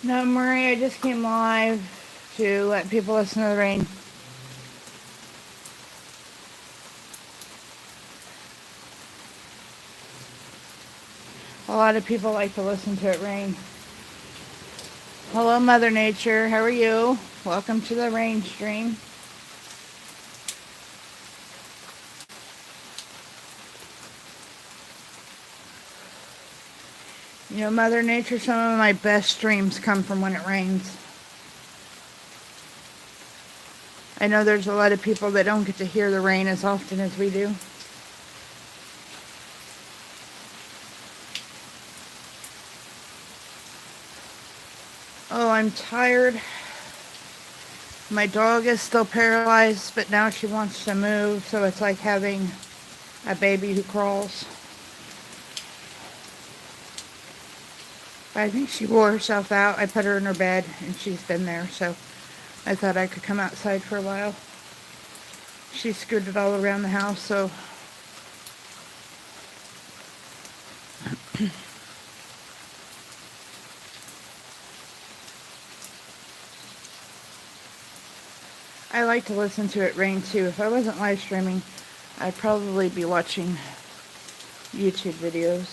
No, Murray, I just came live to let people listen to the rain. A lot of people like to listen to it rain. Hello, Mother Nature. How are you? Welcome to the rain stream. You know, Mother Nature, some of my best streams come from when it rains. I know there's a lot of people that don't get to hear the rain as often as we do. Oh, I'm tired. My dog is still paralyzed, but now she wants to move, so it's like having a baby who crawls. I think she wore herself out. I put her in her bed, and she's been there, so I thought I could come outside for a while. She scooted all around the house, so I like to listen to it rain too. If I wasn't live streaming, I'd probably be watching YouTube videos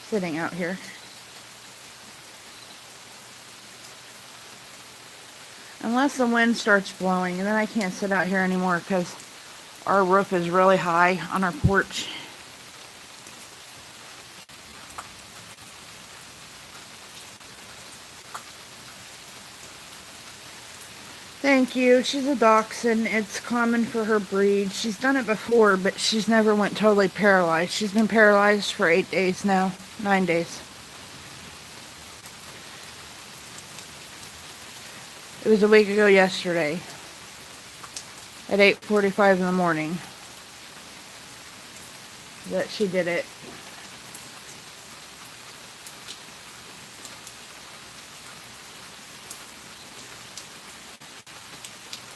sitting out here. Unless the wind starts blowing, and then I can't sit out here anymore because our roof is really high on our porch. Thank you. She's a dachshund. It's common for her breed. She's done it before, but she's never went totally paralyzed. She's been paralyzed for 8 days now. 9 days. It was a week ago yesterday at 8:45 in the morning that she did it.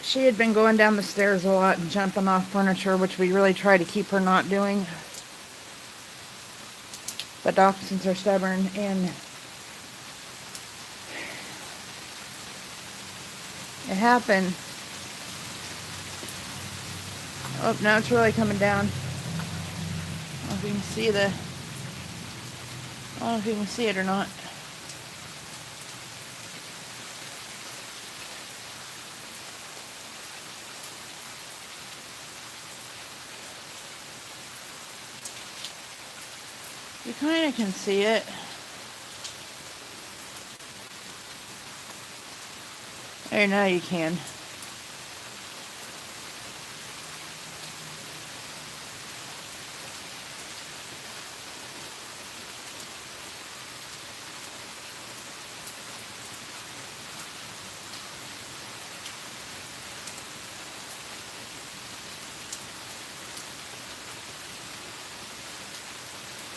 She had been going down the stairs a lot and jumping off furniture, which we really try to keep her not doing. But dachshunds are stubborn, and it happened. Oh, now it's really coming down. I don't know if you can see the... I don't know if you can see it or not. You kind of can see it. There, now you can.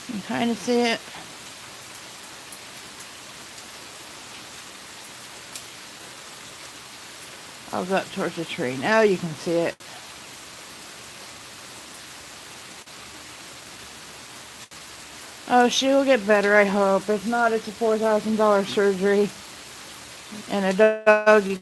You can kind of see it. I'll go up towards the tree. Now you can see it. Oh, she will get better, I hope. If not, it's a $4,000 surgery and a doggy.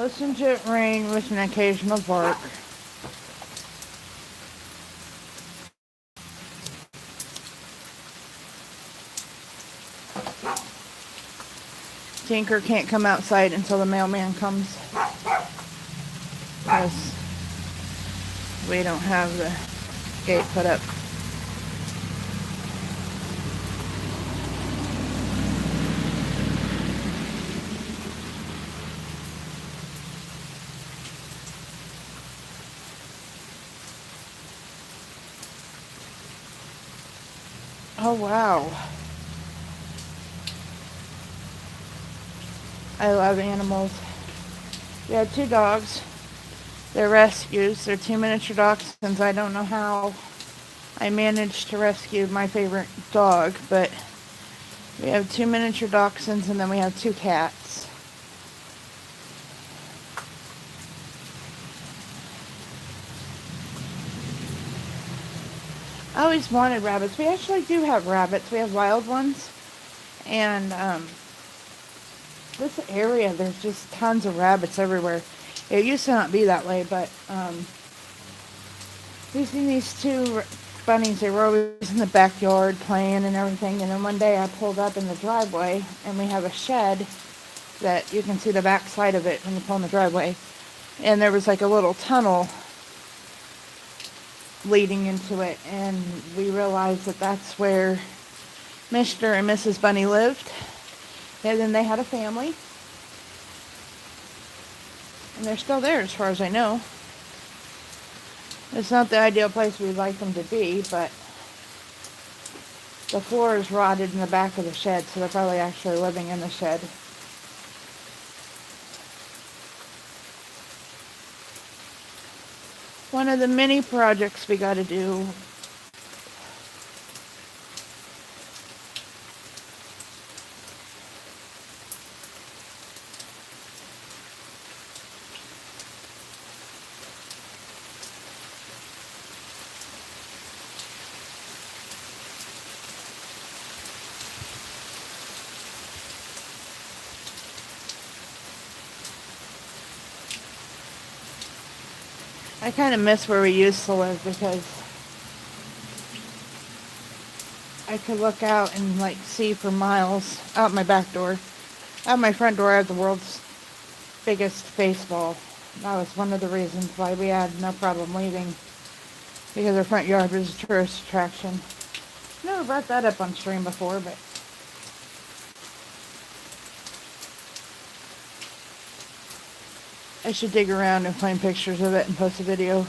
Listen to it rain with an occasional bark. Tinker can't come outside until the mailman comes, because we don't have the gate put up. Oh wow. I love animals. We had 2 dogs. They're rescues. They're 2 miniature dachshunds. I don't know how I managed to rescue my favorite dog, but we have 2 miniature dachshunds, and then we have 2 cats. I always wanted rabbits. We actually do have rabbits. We have wild ones. And this area, there's just tons of rabbits everywhere. It used to not be that way, but we've seen these 2 bunnies. They were always in the backyard playing and everything. And then one day I pulled up in the driveway, and we have a shed that you can see the back side of it when you pull in the driveway. And there was like a little tunnel leading into it, and we realized that that's where Mr. and Mrs. Bunny lived. And then they had a family, and they're still there as far as I know. It's not the ideal place we'd like them to be, but the floor is rotted in the back of the shed, so they're probably actually living in the shed. One of the many projects we got to do. I kind of miss where we used to live, because I could look out and like see for miles out my back door. Out my front door I have the world's biggest baseball. That was one of the reasons why we had no problem leaving, because our front yard was a tourist attraction. Never brought that up on stream before, but I should dig around and find pictures of it and post a video.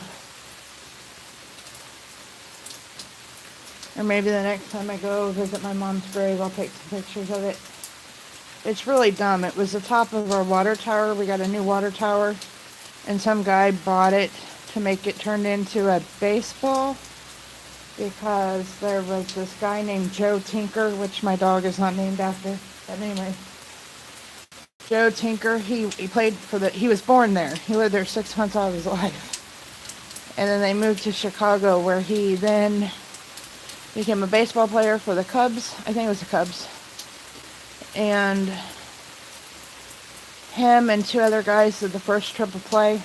Or maybe the next time I go visit my mom's grave, I'll take some pictures of it. It's really dumb. It was the top of our water tower. We got a new water tower, and some guy bought it to make it turn into a baseball, because there was this guy named Joe Tinker, which my dog is not named after. But anyway, Joe Tinker, he was born there. He lived there 6 months out of his life. And then they moved to Chicago, where he then became a baseball player for the Cubs. I think it was the Cubs. And him and 2 other guys did the first triple play.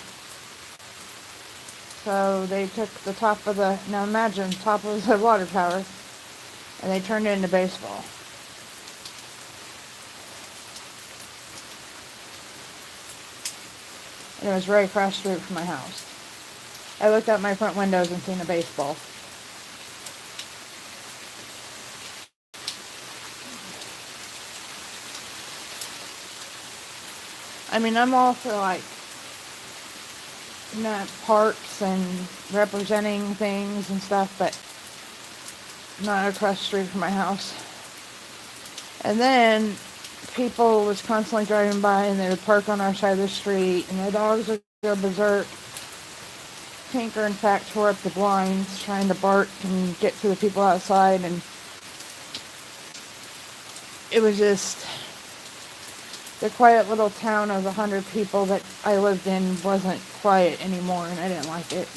So they took the top of the water tower, and they turned it into baseball. And it was right across the street from my house. I looked out my front windows and seen a baseball. I mean, I'm all for like parks and representing things and stuff, but not across the street from my house. And then people was constantly driving by, and they would park on our side of the street, and the dogs would go berserk. Tinker, in fact, tore up the blinds trying to bark and get to the people outside, and it was just the quiet little town of 100 people that I lived in wasn't quiet anymore, and I didn't like it.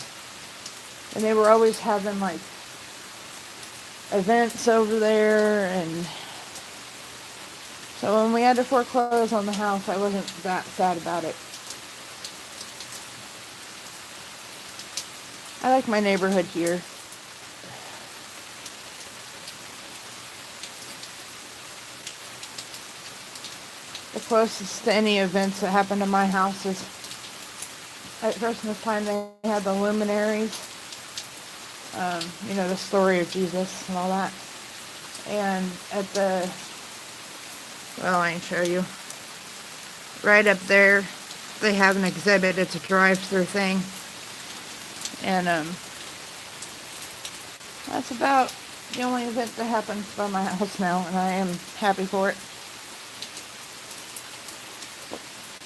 And they were always having like events over there, and so when we had to foreclose on the house, I wasn't that sad about it. I like my neighborhood here. The closest to any events that happen to my house is at Christmas time. They had the luminaries, the story of Jesus and all that. And at I can show you. Right up there, they have an exhibit. It's a drive-through thing. And that's about the only event that happens by my house now, and I am happy for it.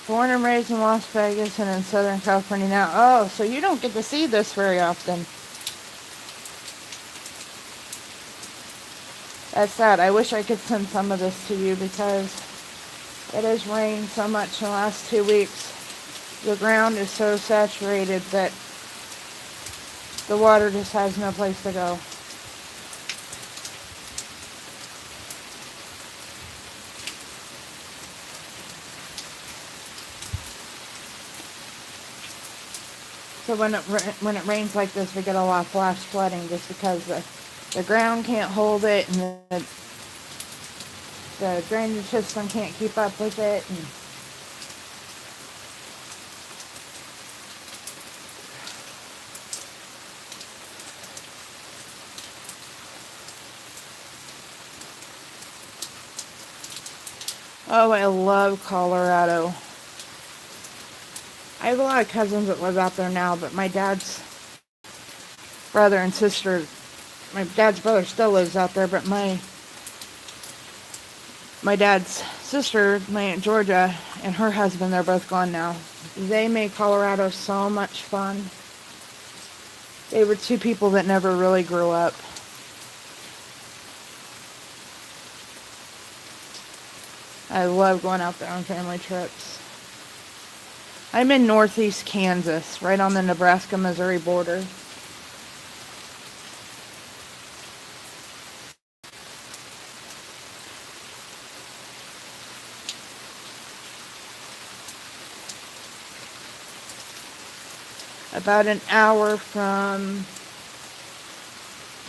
Born and raised in Las Vegas and in Southern California now. Oh, so you don't get to see this very often. That's sad. I wish I could send some of this to you because it has rained so much in the last 2 weeks. The ground is so saturated that the water just has no place to go. So when it rains like this, we get a lot of flash flooding just because the ground can't hold it and the drainage system can't keep up with it. And oh, I love Colorado. I have a lot of cousins that live out there now, but my dad's brother and sister, my dad's brother still lives out there, but my dad's sister, my Aunt Georgia, and her husband, they're both gone now. They made Colorado so much fun. They were two people that never really grew up. I love going out there on family trips. I'm in northeast Kansas, right on the Nebraska-Missouri border. About an hour from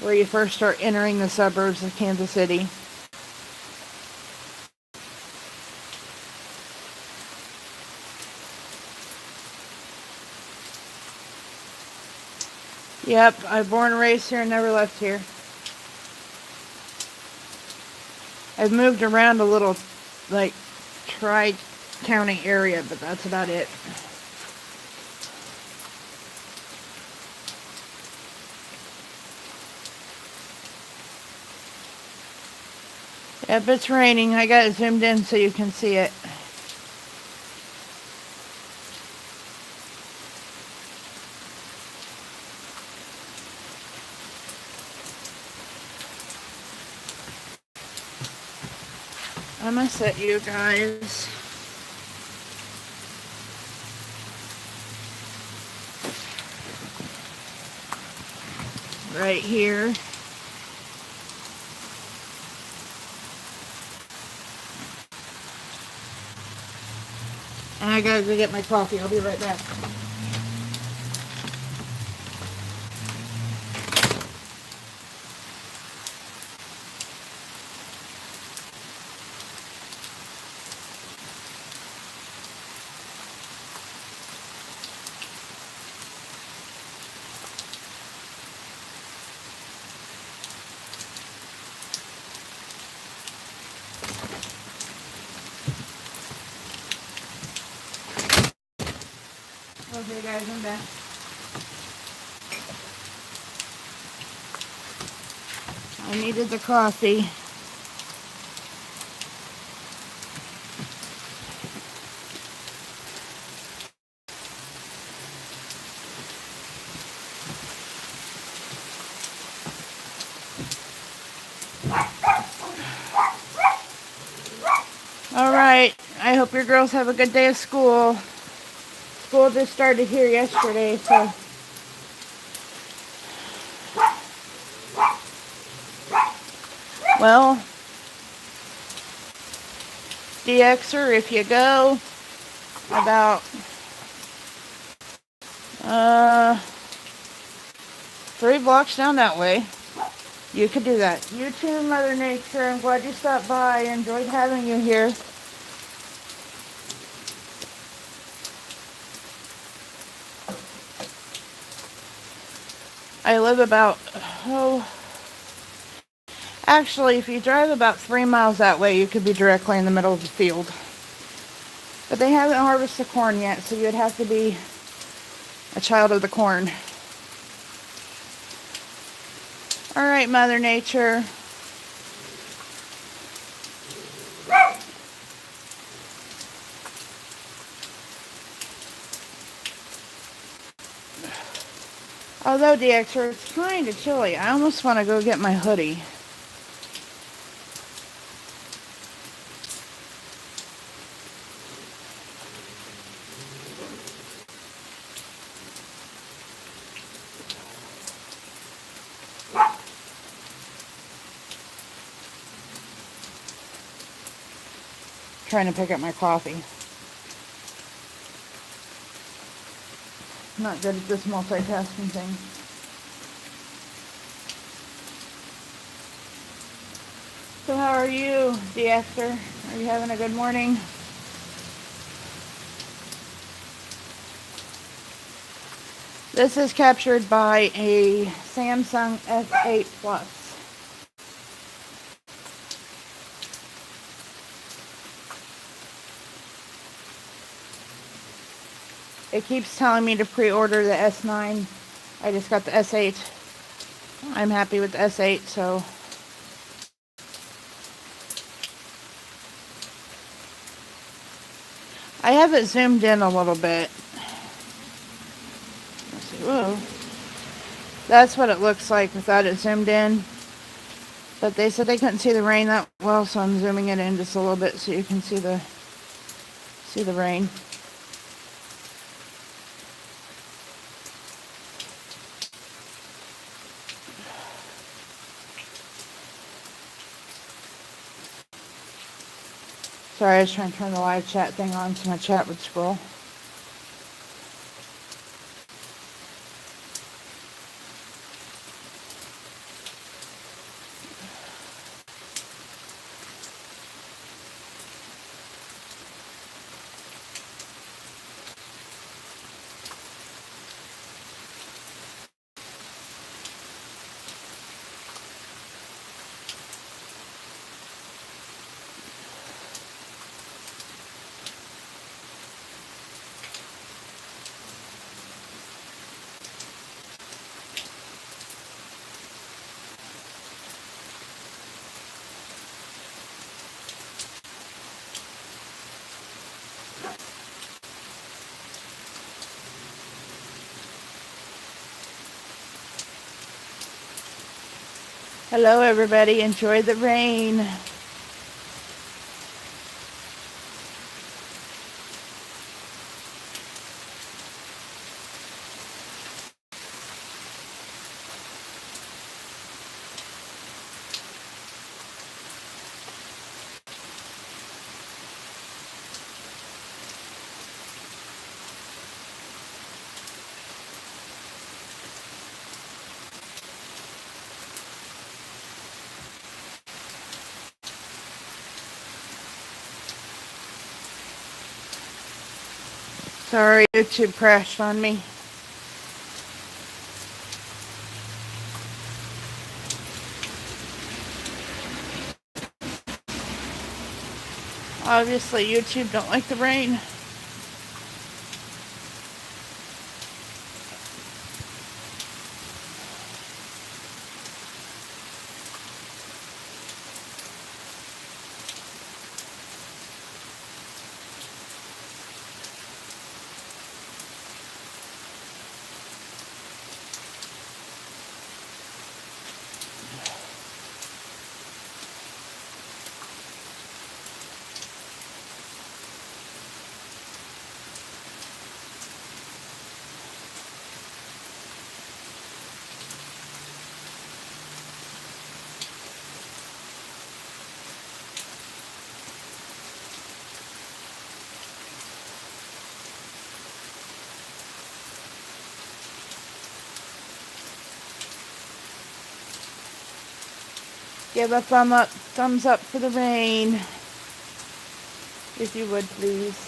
where you first start entering the suburbs of Kansas City. Yep, I was born and raised here and never left here. I've moved around a little, like, tri-county area, but that's about it. Yep, it's raining. I got it zoomed in so you can see it. I'm gonna set you guys right here. And I gotta go get my coffee. I'll be right back. Okay guys, I'm back. I needed the coffee. Alright, I hope your girls have a good day of school. School just started here yesterday, so well, DXer, if you go about 3 blocks down that way. You could do that. You too, Mother Nature. I'm glad you stopped by. I enjoyed having you here. I live about, actually, if you drive about 3 miles that way, you could be directly in the middle of the field. But they haven't harvested the corn yet, so you'd have to be a child of the corn. All right, Mother Nature. Although, DXer, it's kind of chilly. I almost want to go get my hoodie. Trying to pick up my coffee. I'm not good at this multitasking thing. So how are you, DXer? Are you having a good morning? This is captured by a Samsung S8 Plus. It keeps telling me to pre-order the S9. I just got the S8. I'm happy with the S8, so. I have it zoomed in a little bit. Let's see. Whoa. That's what it looks like without it zoomed in. But they said they couldn't see the rain that well, so I'm zooming it in just a little bit so you can see the rain. Sorry, I was trying to turn the live chat thing on so my chat would scroll. Hello, everybody. Enjoy the rain. Sorry, YouTube crashed on me. Obviously, YouTube don't like the rain. Give a thumbs up for the rain, if you would, please.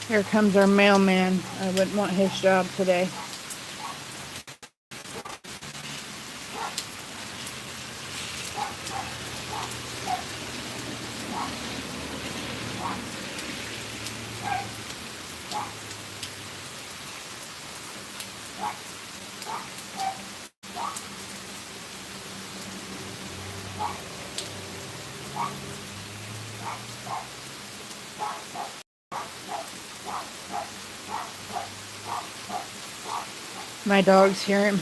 Here comes our mailman. I wouldn't want his job today. My dogs hear him.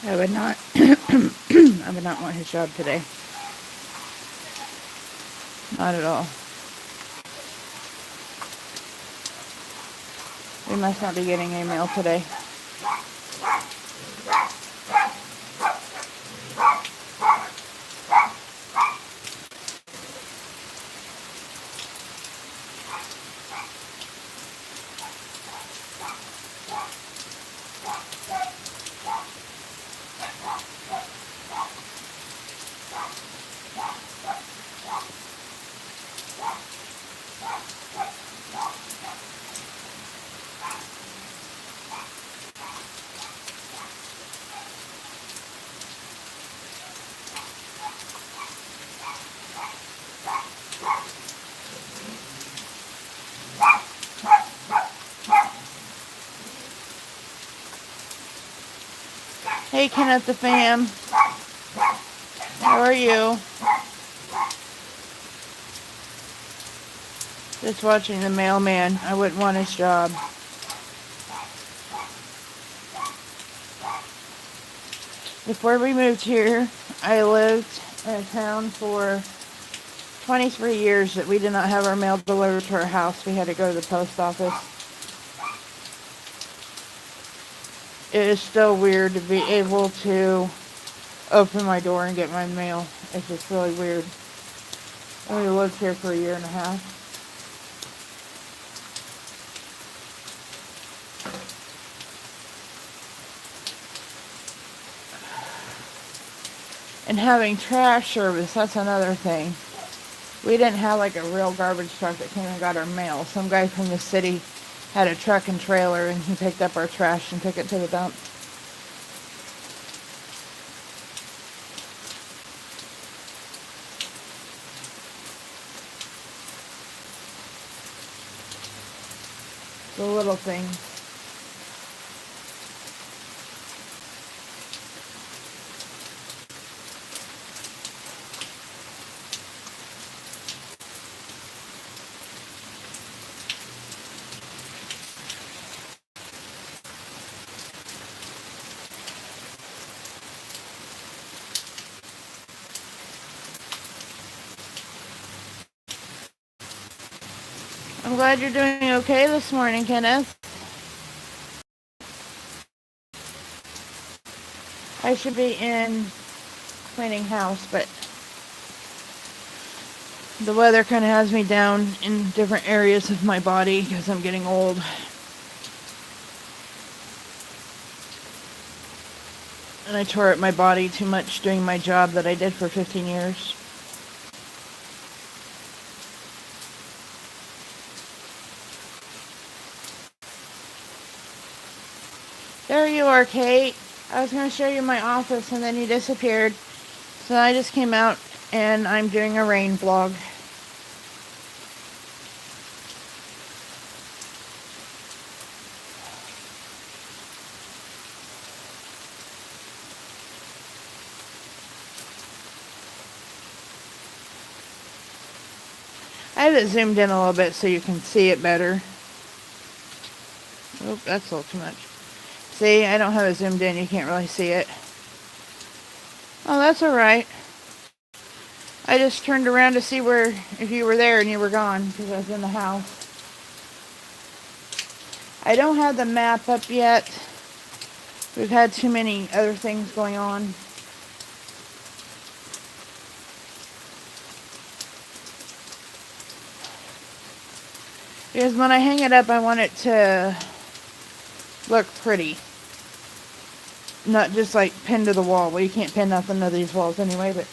I would not I would not want his job today. Not at all. We must not be getting a mail today. Hey, Kenneth the fam. How are you? Just watching the mailman. I wouldn't want his job. Before we moved here, I lived in a town for 23 years that we did not have our mail delivered to our house. We had to go to the post office. It is still weird to be able to open my door and get my mail. It's just really weird. I only lived here for a year and a half. And having trash service, that's another thing. We didn't have like a real garbage truck that came and got our mail. Some guy from the city had a truck and trailer and he picked up our trash and took it to the dump. The little things. I'm glad you're doing okay this morning, Kenneth. I should be in cleaning house, but the weather kind of has me down in different areas of my body because I'm getting old. And I tore up my body too much doing my job that I did for 15 years. There you are, Kate. I was going to show you my office and then you disappeared. So I just came out and I'm doing a rain vlog. I have it zoomed in a little bit so you can see it better. Oh, that's a little too much. See, I don't have it zoomed in. You can't really see it. Oh, that's alright. I just turned around to see if you were there and you were gone because I was in the house. I don't have the map up yet. We've had too many other things going on. Because when I hang it up, I want it to look pretty. Not just like pinned to the wall. Well, you can't pin nothing to these walls anyway, but...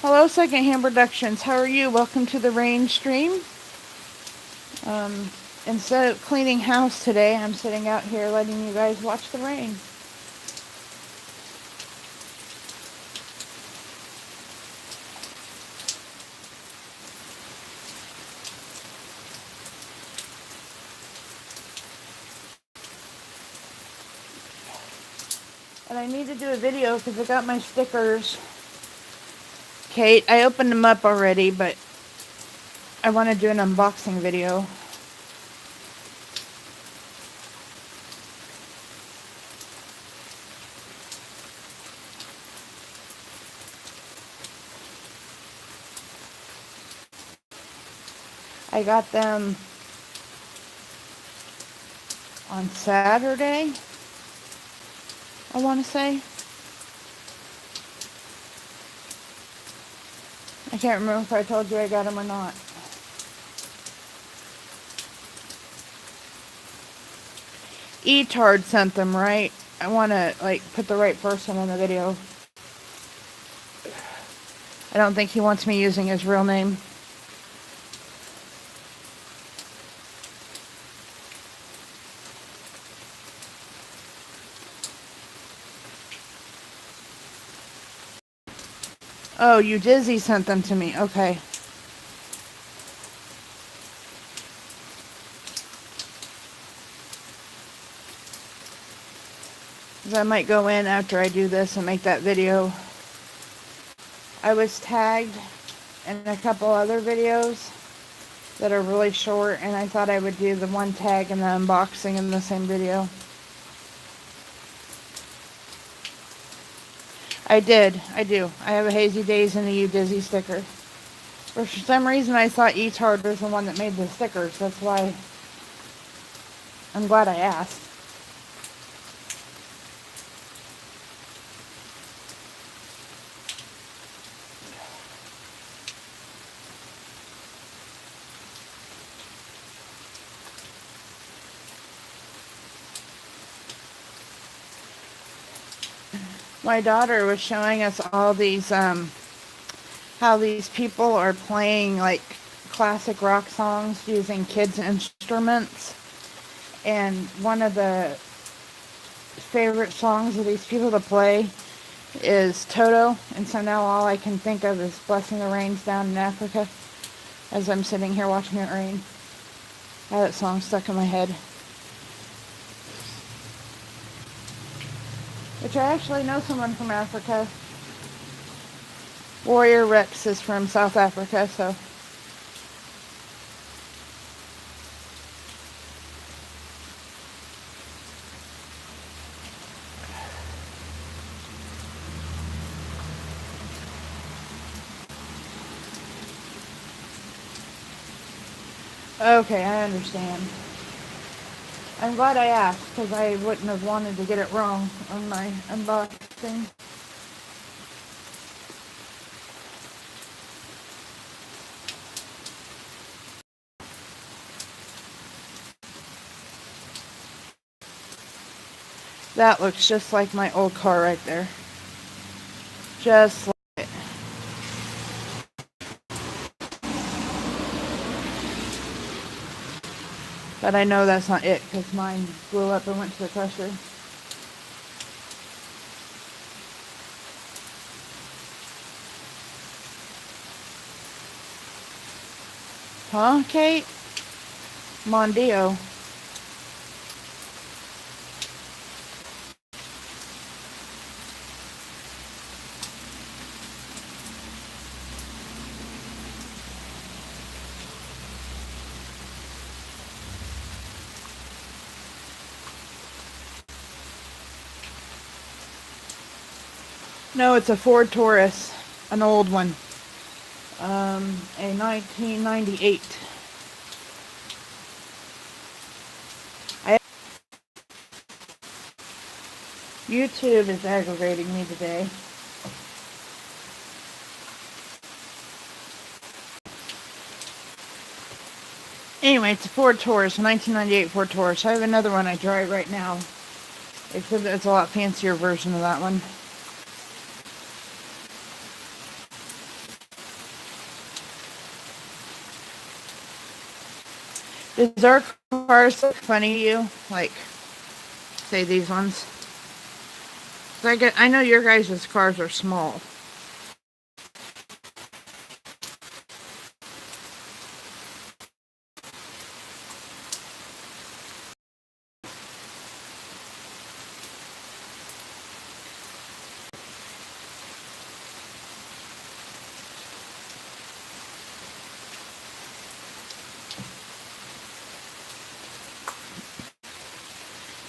Hello, Secondhand Productions. How are you? Welcome to the rain stream. Instead of cleaning house today, I'm sitting out here letting you guys watch the rain. And I need to do a video because I got my stickers. Kate, I opened them up already, but I want to do an unboxing video. I got them on Saturday, I want to say. I can't remember if I told you I got them or not. Etard sent them, right? I want to, put the right person in the video. I don't think he wants me using his real name. Oh, you Dizzy sent them to me. Okay. I might go in after I do this and make that video. I was tagged in a couple other videos that are really short, and I thought I would do the one tag and the unboxing in the same video. I do. I have a Hazy Days and a You Dizzy sticker. For some reason I thought Etard was the one that made the stickers. That's why I'm glad I asked. My daughter was showing us all these, how these people are playing classic rock songs using kids' instruments. And one of the favorite songs of these people to play is Toto. And so now all I can think of is Blessing the Rains Down in Africa as I'm sitting here watching it rain. I have that song stuck in my head. Which I actually know someone from Africa. Warrior Rex is from South Africa, so. Okay, I understand. I'm glad I asked because I wouldn't have wanted to get it wrong on my unboxing. That looks just like my old car right there. Just like it. But I know that's not it because mine blew up and went to the crusher. Huh, Kate? Mondio. No, it's a Ford Taurus. An old one. A 1998. YouTube is aggravating me today. Anyway, it's a Ford Taurus, 1998 Ford Taurus. I have another one I drive right now. Except it's a lot fancier version of that one. Does our cars look funny to you? Like, say these ones? I know your guys' cars are small.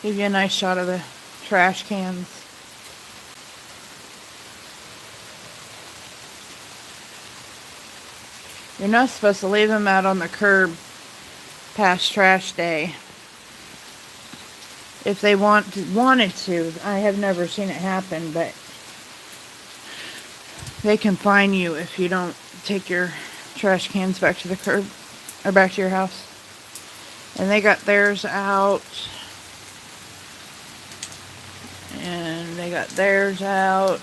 Give you a nice shot of the trash cans. You're not supposed to leave them out on the curb past trash day. If they wanted to, I have never seen it happen, but they can fine you if you don't take your trash cans back to the curb or back to your house. And they got theirs out. And they got theirs out.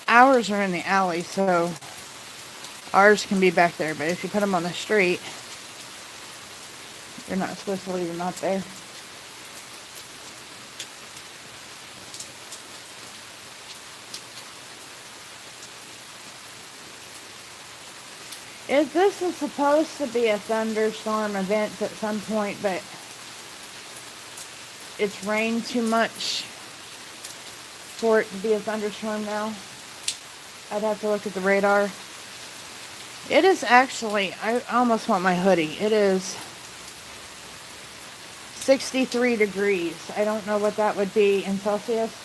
Ours are in the alley, so ours can be back there. But if you put them on the street, you're not supposed to leave them out there. This is supposed to be a thunderstorm event at some point, but it's rained too much for it to be a thunderstorm now. I'd have to look at the radar. It is actually, I almost want my hoodie. It is 63 degrees. I don't know what that would be in Celsius.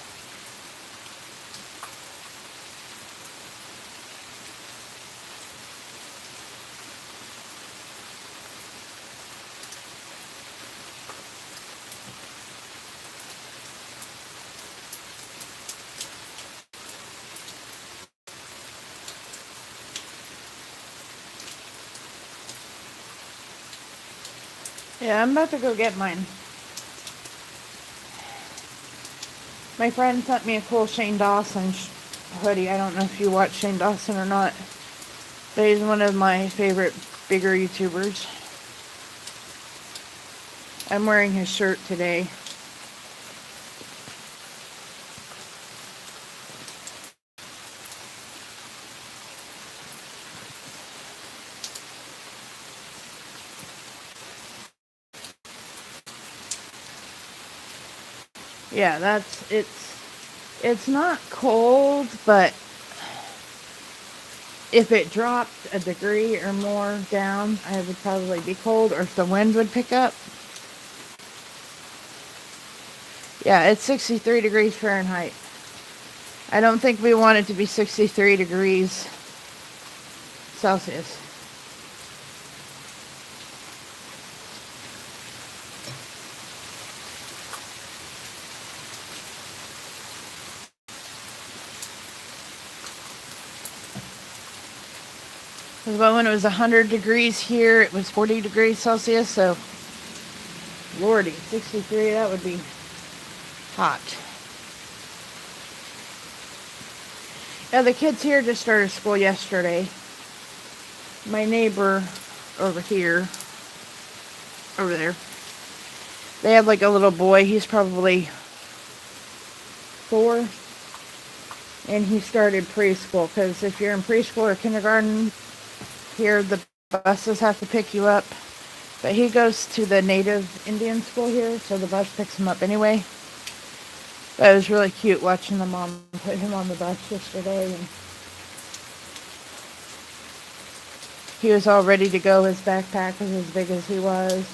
Yeah, I'm about to go get mine. My friend sent me a cool Shane Dawson hoodie. I don't know if you watch Shane Dawson or not, but he's one of my favorite bigger YouTubers. I'm wearing his shirt today. Yeah, it's not cold, but if it dropped a degree or more down, I would probably be cold, or if the wind would pick up. Yeah, it's 63 degrees Fahrenheit. I don't think we want it to be 63 degrees Celsius. But when it was 100 degrees here, it was 40 degrees Celsius, so lordy, 63, that would be hot. Yeah, the kids here just started school yesterday. My neighbor over there, they have like a little boy. He's probably 4, and he started preschool, because if you're in preschool or kindergarten, here the buses have to pick you up. But he goes to the native Indian school here, so the bus picks him up anyway. But it was really cute watching the mom put him on the bus yesterday, and he was all ready to go. His backpack was as big as he was.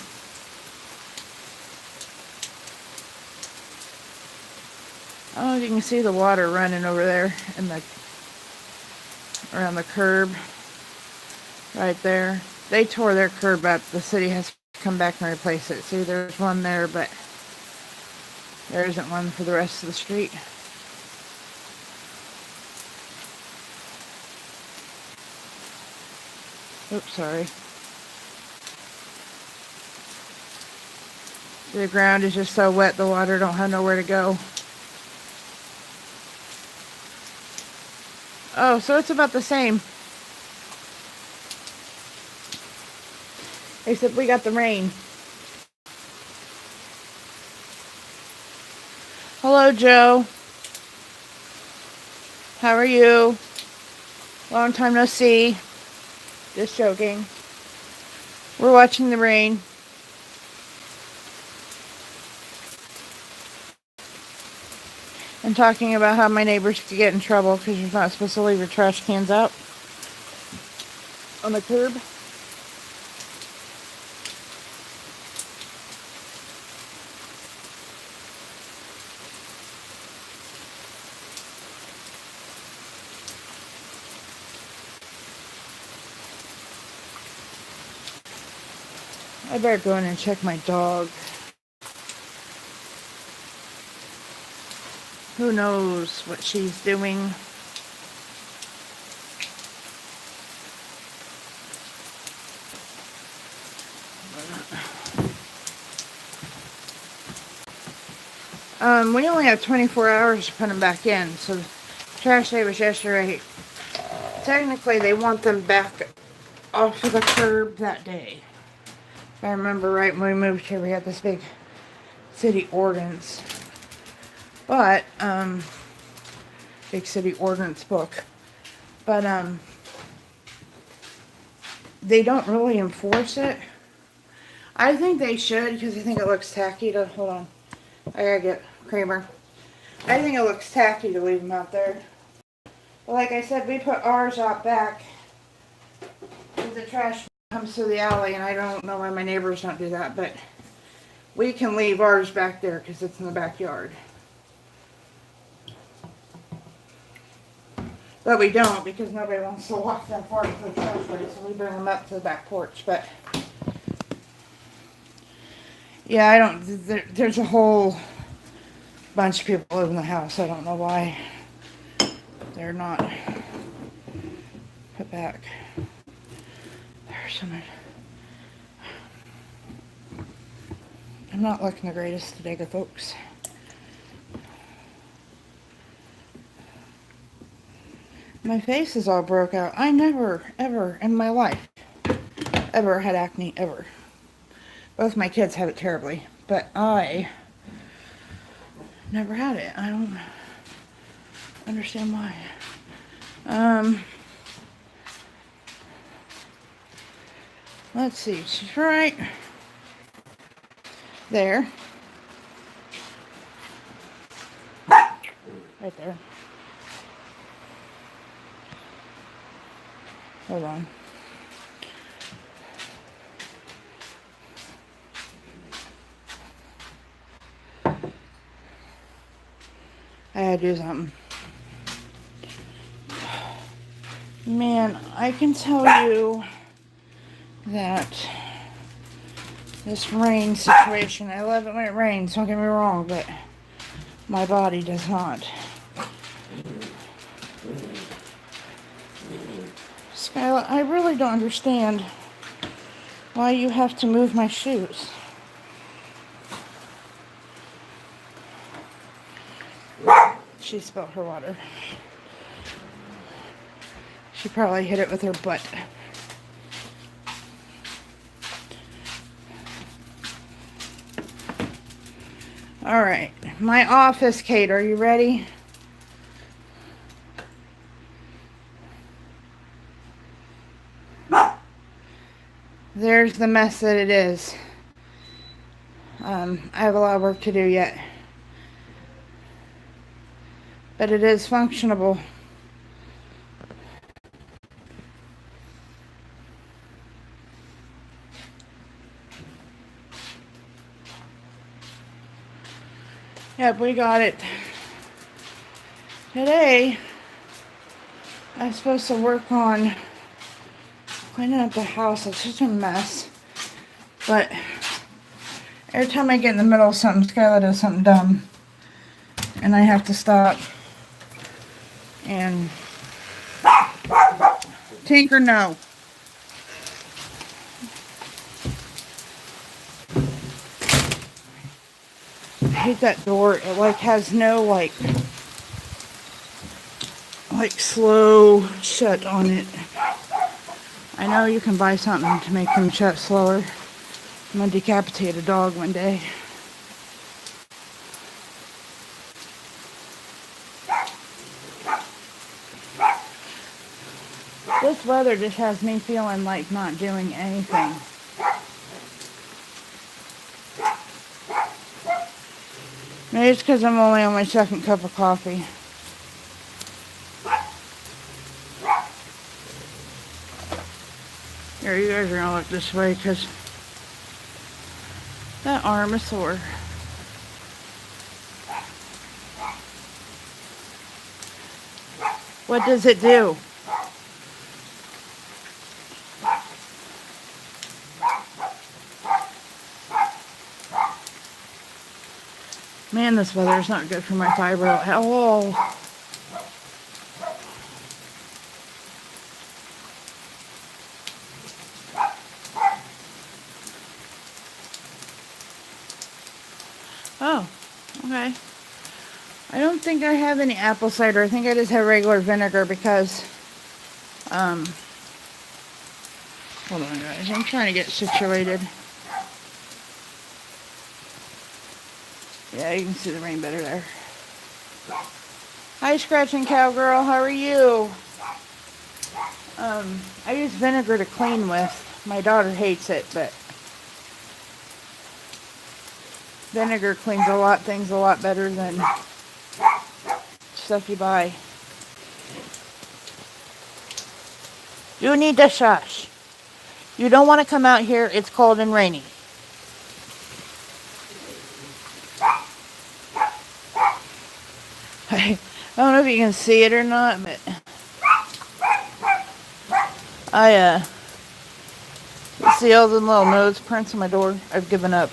I don't know if you can see the water running over there in around the curb right there. They tore their curb up. The city has to come back and replace it. See, there's one there, but there isn't one for the rest of the street. Oops, sorry. The ground is just so wet, the water don't have nowhere to go. Oh, so it's about the same. Except we got the rain. Hello, Joe. How are you? Long time no see. Just joking. We're watching the rain. And talking about how my neighbors could get in trouble because you're not supposed to leave your trash cans out on the curb. I better go in and check my dog. Who knows what she's doing? We only have 24 hours to put them back in, so the trash day was yesterday. Technically, they want them back off of the curb that day. If I remember right, when we moved here, we had this big city ordinance. But, big city ordinance book. But, they don't really enforce it. I think they should, because I think it looks tacky to, hold on, I gotta get Kramer. I think it looks tacky to leave them out there. But like I said, we put ours out back, because the trash comes through the alley, and I don't know why my neighbors don't do that, but we can leave ours back there, because it's in the backyard. But we don't, because nobody wants to walk that far to the trash place, so we bring them up to the back porch. But yeah, I don't, there's a whole bunch of people live in the house. I don't know why they're not put back. There's some. I'm not looking the greatest today, good folks. My face is all broke out. I never, ever in my life, ever had acne, ever. Both my kids had it terribly, but I never had it. I don't understand why. Let's see. She's right there. Right there. Hold on. had to do something. Man, I can tell you that this rain situation, I love it when it rains, don't get me wrong, but my body does not. Skylar, I really don't understand why you have to move my shoes. She spilled her water. She probably hit it with her butt. Alright, my office, Kate, are you ready? There's the mess that it is. I have a lot of work to do yet. But it is functionable. Yep, we got it. Today, I was supposed to work on cleaning up the house. It's just a mess. But every time I get in the middle of something, Skylar does something dumb. And I have to stop and Tinker, no. I hate that door. It like has no like slow shut on it. I know you can buy something to make them shut slower. I'm gonna decapitate a dog one day. This weather just has me feeling like not doing anything. Maybe it's because I'm only on my second cup of coffee. Here, you guys are going to look this way because that arm is sore. What does it do? Man, this weather is not good for my fibro at all. Oh, okay. I don't think I have any apple cider. I think I just have regular vinegar because, hold on guys, I'm trying to get situated. Yeah, you can see the rain better there. Hi, Scratching Cowgirl, how are you? I use vinegar to clean with. My daughter hates it, but vinegar cleans things a lot better than stuff you buy. You need to shush. You don't want to come out here. It's cold and rainy. I don't know if you can see it or not, but see all the little nose prints on my door? I've given up.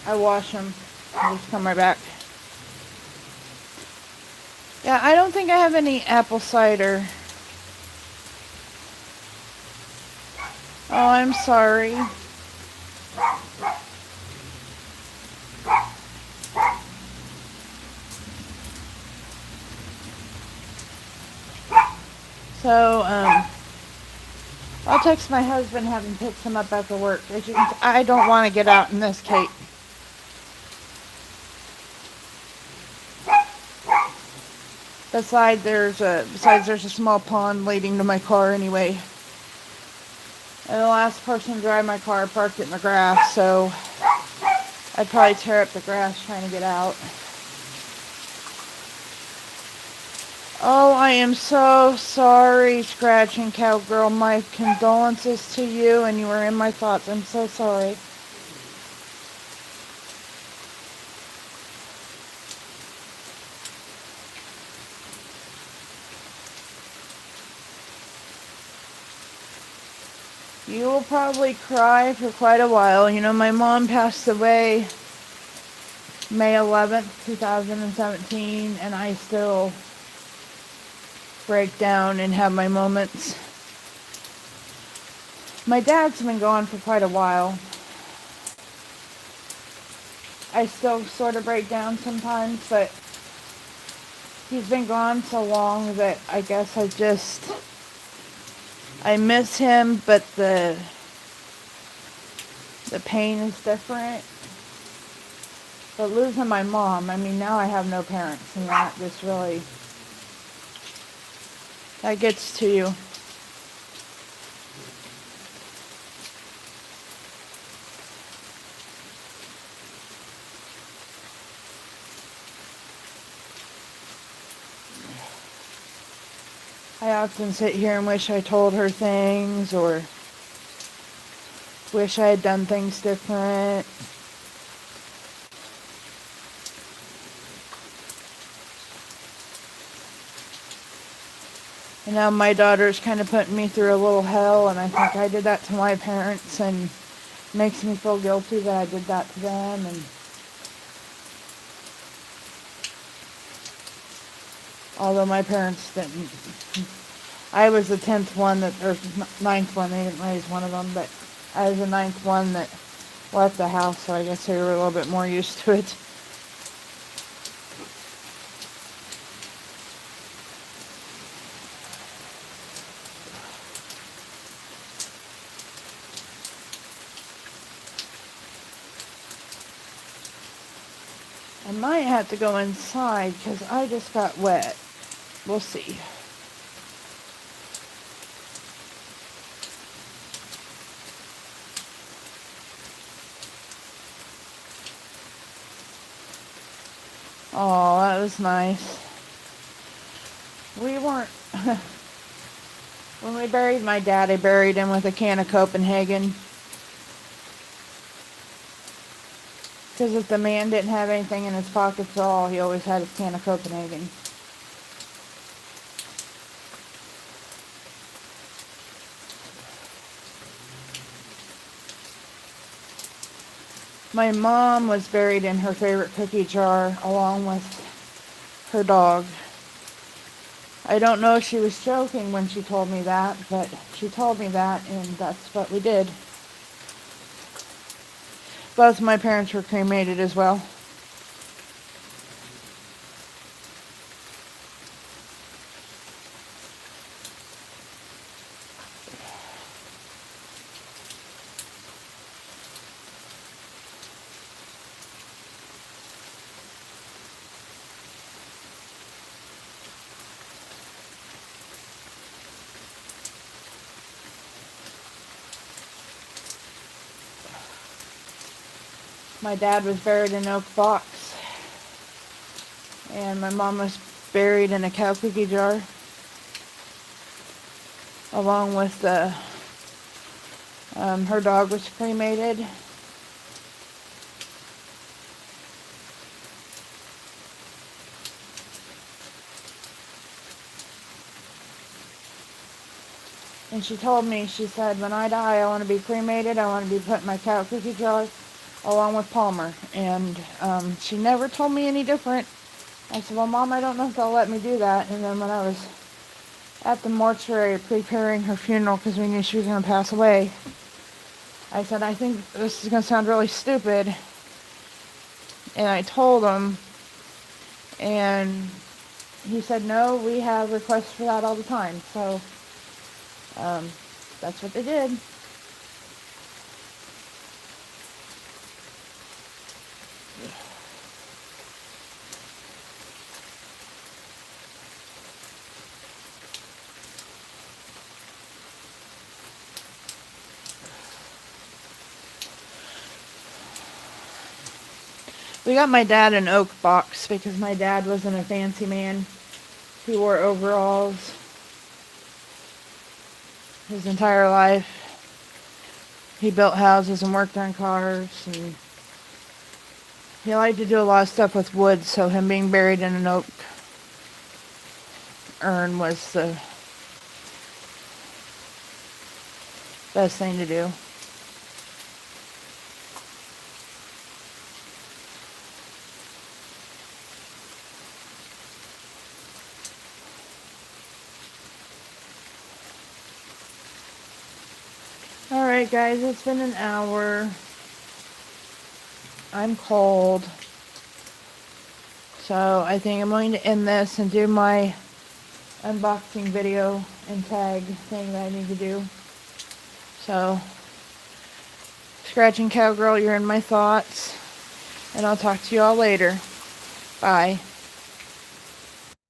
I wash them. I just come right back. Yeah, I don't think I have any apple cider. Oh, I'm sorry. So, I'll text my husband, have him pick some up after work. As you can see, I don't want to get out in this, Kate. Besides, there's a small pond leading to my car anyway. And the last person to drive my car parked it in the grass, so I'd probably tear up the grass trying to get out. Oh, I am so sorry, Scratching Cowgirl. My condolences to you, and you were in my thoughts. I'm so sorry. You will probably cry for quite a while. You know, my mom passed away May 11th, 2017, and I still break down and have my moments. My dad's been gone for quite a while. I still sort of break down sometimes, but he's been gone so long that I guess I miss him, but the pain is different. But losing my mom, I mean, now I have no parents, and that just really, that gets to you. I often sit here and wish I told her things, or wish I had done things different. And now my daughter's kind of putting me through a little hell, and I think I did that to my parents, and it makes me feel guilty that I did that to them. And although my parents didn't, I was the 10th one or 9th one, they didn't raise one of them, but I was the 9th one that left the house, so I guess they were a little bit more used to it. I might have to go inside because I just got wet. We'll see. Oh, that was nice. We weren't... When we buried my dad, I buried him with a can of Copenhagen. Because if the man didn't have anything in his pockets at all, he always had a can of Copenhagen. My mom was buried in her favorite cookie jar along with her dog. I don't know if she was joking when she told me that, but she told me that, and that's what we did. Both my parents were cremated as well. My dad was buried in an oak box, and my mom was buried in a cow cookie jar, along with her dog was cremated. And she told me, she said, when I die, I want to be cremated. I want to be put in my cow cookie jar along with Palmer. And she never told me any different. I said, well, Mom, I don't know if they'll let me do that. And then when I was at the mortuary preparing her funeral, because we knew she was going to pass away, I said, I think this is going to sound really stupid. And I told him, and he said, no, we have requests for that all the time. So that's what they did. We got my dad an oak box because my dad wasn't a fancy man. He wore overalls his entire life. He built houses and worked on cars, and he liked to do a lot of stuff with wood, so him being buried in an oak urn was the best thing to do. Alright guys, it's been an hour. I'm cold. So I think I'm going to end this and do my unboxing video and tag thing that I need to do. So, Scratching Cowgirl, you're in my thoughts. And I'll talk to you all later. Bye.